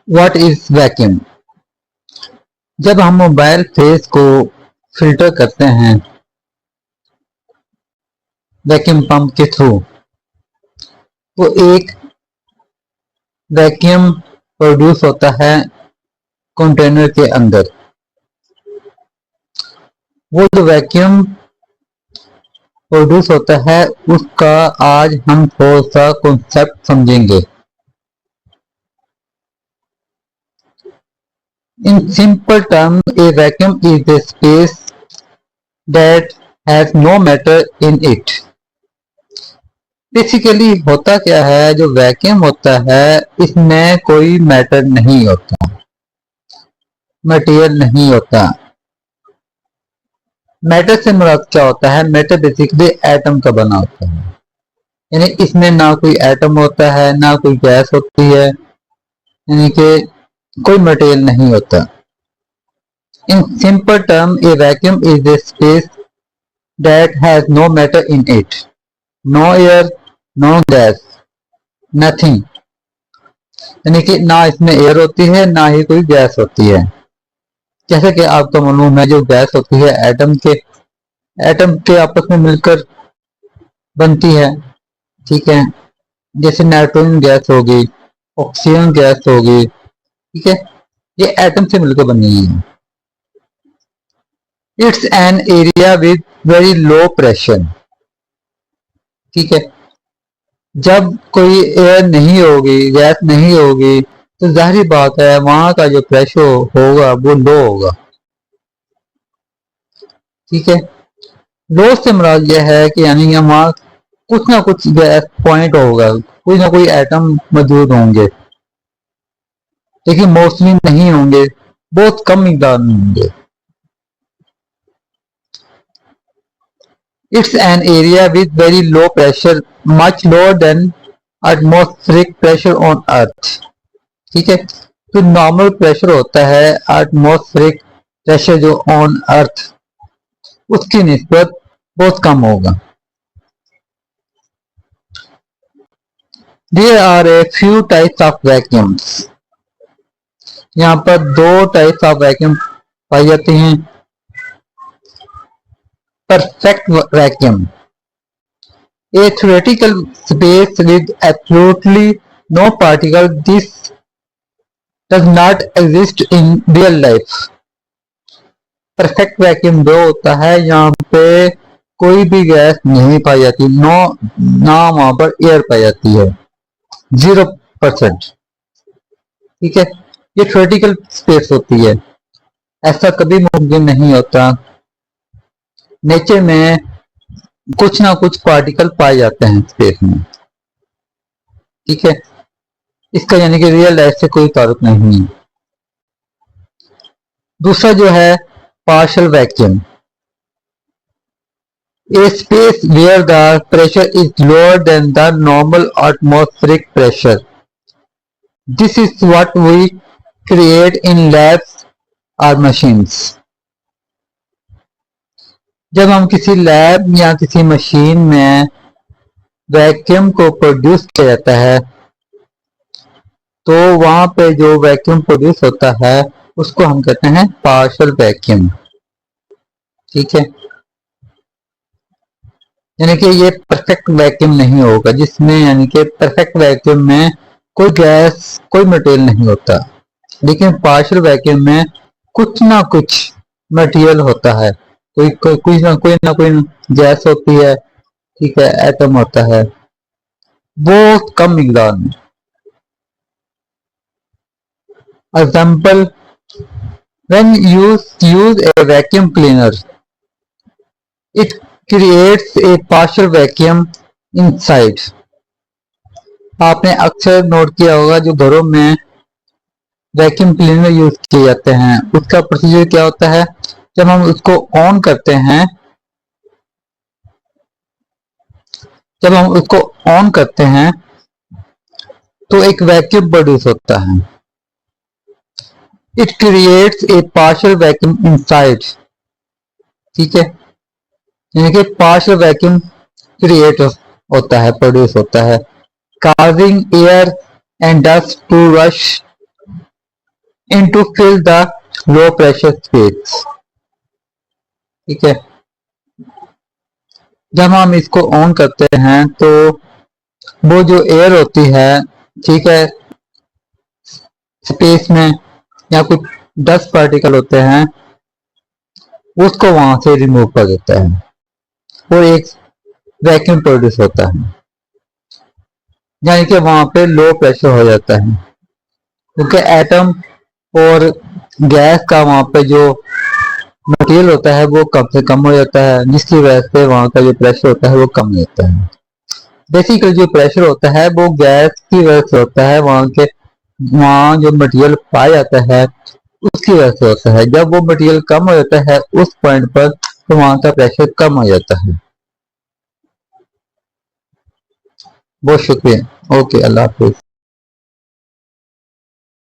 What is vacuum? जब हम mobile face को फिल्टर करते हैं वैक्यूम पंप के थ्रू, तो एक वैक्यूम प्रोड्यूस होता है कंटेनर के अंदर। वो जो वैक्यूम प्रोड्यूस होता है उसका आज हम थोड़ा सा कॉन्सेप्ट समझेंगे। In simple terms, a vacuum is a space that has no matter in it. Basically होता क्या है, जो वैक्यूम होता है इसमें कोई मैटर नहीं होता, मटेरियल नहीं होता। मैटर से मुराद क्या होता है? मैटर बेसिकली एटम का बना होता है, यानी इसमें ना कोई एटम होता है ना कोई गैस होती है, यानी कि कोई मटेरियल नहीं होता। In simple terms, a vacuum is a space that has no matter in it, no air, no gas, nothing. यानी कि ना इसमें एयर होती है ना ही कोई गैस होती है। जैसे कि आपको मालूम है जो गैस होती है एटम के आपस में मिलकर बनती है, ठीक है। जैसे नाइट्रोजन गैस होगी, ऑक्सीजन गैस होगी, ठीक है, ये एटम से मिलकर बनी है। It's an area with very low pressure, ठीक है। जब कोई एयर नहीं होगी, गैस नहीं होगी, तो जाहिर बात है वहां का जो प्रेशर होगा वो लो होगा, ठीक है। लो से मुराद यह है कि यानी वहां कुछ ना कुछ गैस पॉइंट होगा, कोई ना कोई एटम मौजूद होंगे, लेकिन मोस्टली नहीं होंगे, बहुत कम मिकदार में होंगे। It's an area with very low pressure, much lower than atmospheric pressure on Earth, ठीक है। तो नॉर्मल प्रेशर होता है एटमॉस्फेरिक प्रेशर जो ऑन अर्थ, उसकी निस्बत बहुत कम होगा। There are a few types of vacuums. यहाँ पर दो टाइप्स ऑफ वैक्यूम पाई जाती हैं। Perfect vacuum, a theoretical space with absolutely no particle. This does not exist in real life. Perfect vacuum जो होता है यहाँ पे कोई भी गैस नहीं पाई जाती, ना वहां पर एयर पाई जाती है, 0%, ठीक है। ये थ्योरेटिकल स्पेस होती है, ऐसा कभी मुमकिन नहीं होता। नेचर में कुछ ना कुछ पार्टिकल पाए जाते हैं स्पेस में, ठीक है। इसका यानी कि रियल लाइफ से कोई ताल्लुक नहीं है। दूसरा जो है partial vacuum, a space where the pressure is lower than the normal atmospheric pressure. This is what we create in labs और मशीन्स। जब हम किसी लैब या किसी मशीन में वैक्यूम को प्रोड्यूस किया जाता है, तो वहां पे जो वैक्यूम प्रोड्यूस होता है उसको हम कहते हैं पार्शियल वैक्यूम, ठीक है। यानी कि ये परफेक्ट वैक्यूम नहीं होगा, जिसमें यानी कि परफेक्ट वैक्यूम में कोई गैस कोई मटेरियल नहीं होता, लेकिन पार्शियल वैक्यूम में कुछ ना कुछ मटेरियल होता है, कोई ना कोई गैस होती है, ठीक है, एटम होता है, बहुत कम मिकदार में। Example, when you use a vacuum cleaner, it creates a partial vacuum inside. आपने अक्सर नोट किया होगा जो घरों में वैक्यूम क्लीनर यूज किए जाते हैं, उसका प्रोसीजर क्या होता है? जब हम उसको ऑन करते हैं, तो एक वैक्यूम प्रोड्यूस होता है। It creates a partial vacuum inside, ठीक है। यानी कि पार्शियल वैक्यूम क्रिएट होता है, प्रोड्यूस होता है, causing air and dust to rush into fill the low pressure space. ठीक है, जब हम इसको ऑन करते हैं तो वो जो एयर होती है, ठीक है, स्पेस में या कुछ डस्ट पार्टिकल होते हैं, उसको वहां से रिमूव कर देता है और एक वैक्यूम प्रोड्यूस होता है, यानी कि वहां पे लो प्रेशर हो जाता है, क्योंकि एटम और गैस का वहां पे जो मटेरियल होता है वो कम से कम हो जाता है, जिसकी वजह से वहां का जो प्रेशर होता है वो कम हो जाता है। बेसिकली जो प्रेशर होता है वो गैस की वजह से होता है, वहां जो मटेरियल पाया जाता है उसकी वजह से होता है। जब वो मटेरियल कम हो जाता है उस पॉइंट पर तो वहां का प्रेशर कम हो जाता है। बहुत शुक्रिया। ओके, अल्लाह हाफिज।